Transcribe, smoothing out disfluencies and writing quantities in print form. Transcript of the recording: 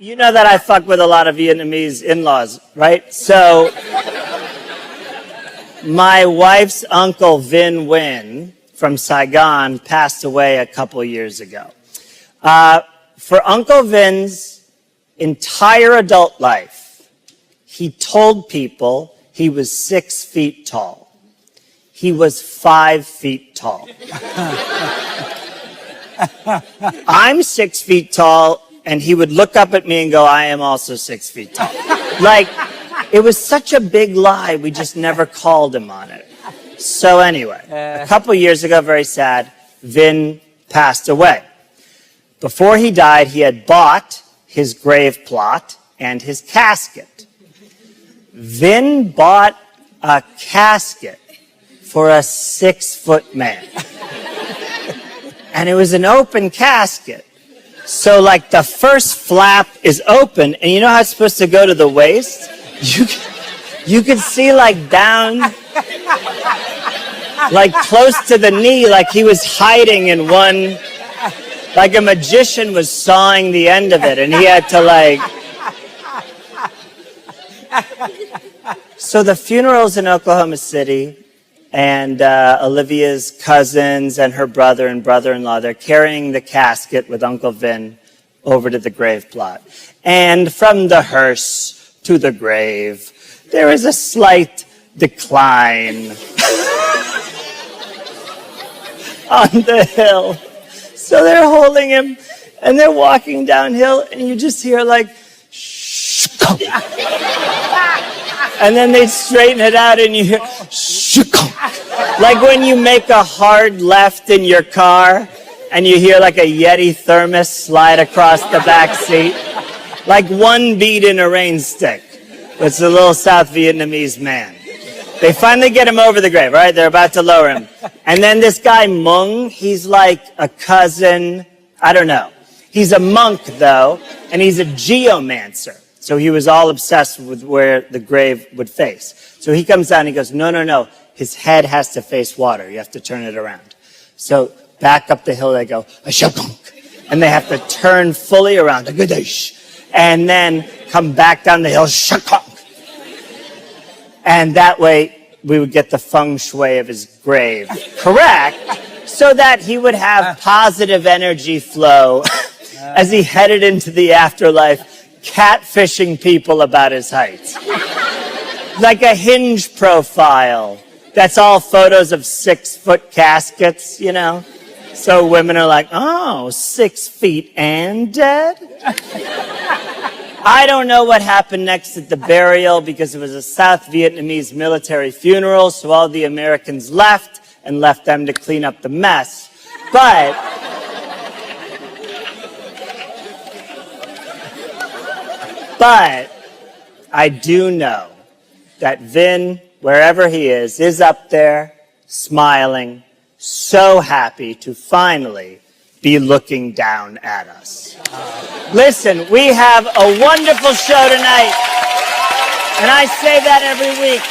You know that I fuck with a lot of Vietnamese in-laws, right? So my wife's uncle, Vinh Nguyen, from Saigon, passed away a couple years ago. For Uncle Vin's entire adult life, he told people he was 6 feet tall. He was 5 feet tall. I'm 6 feet tall, and he would look up at me and go, I am also 6 feet tall. Like, it was such a big lie, we just never called him on it. So anyway, a couple years ago, very sad, Vinh passed away. Before he died, he had bought his grave plot and his casket. Vinh bought a casket for a 6-foot man. And it was an open casket. So like the first flap is open, and you know how it's supposed to go to the waist? You could see like down, like close to the knee, like he was hiding in one, like a magician was sawing the end of it, and he had to like. So the funeral's in Oklahoma City, and Olivia's cousins and her brother and brother-in-law, they're carrying the casket with Uncle Vinh over to the grave plot. And from the hearse to the grave, there is a slight decline on the hill. So they're holding him, and they're walking downhill, and you just hear like, shh. And then they straighten it out, and you hear, shh. Like when you make a hard left in your car, and you hear like a Yeti thermos slide across the back seat. Like one bead in a rain stick. It's a little South Vietnamese man. They finally get him over the grave, right? They're about to lower him. And then this guy, Mung, he's like a cousin, I don't know. He's a monk, though, and he's a geomancer. So he was all obsessed with where the grave would face. So he comes down and he goes, no, no, no. His head has to face water. You have to turn it around. So back up the hill they go, and they have to turn fully around, and then come back down the hill, and that way we would get the feng shui of his grave correct, so that he would have positive energy flow as he headed into the afterlife, catfishing people about his height. Like a Hinge profile. That's all photos of 6-foot caskets, you know? So women are like, oh, 6 feet and dead? I don't know what happened next at the burial because it was a South Vietnamese military funeral, so all the Americans left and left them to clean up the mess. But I do know that Vinh, wherever he is up there, smiling, so happy to finally be looking down at us. Listen, we have a wonderful show tonight, and I say that every week.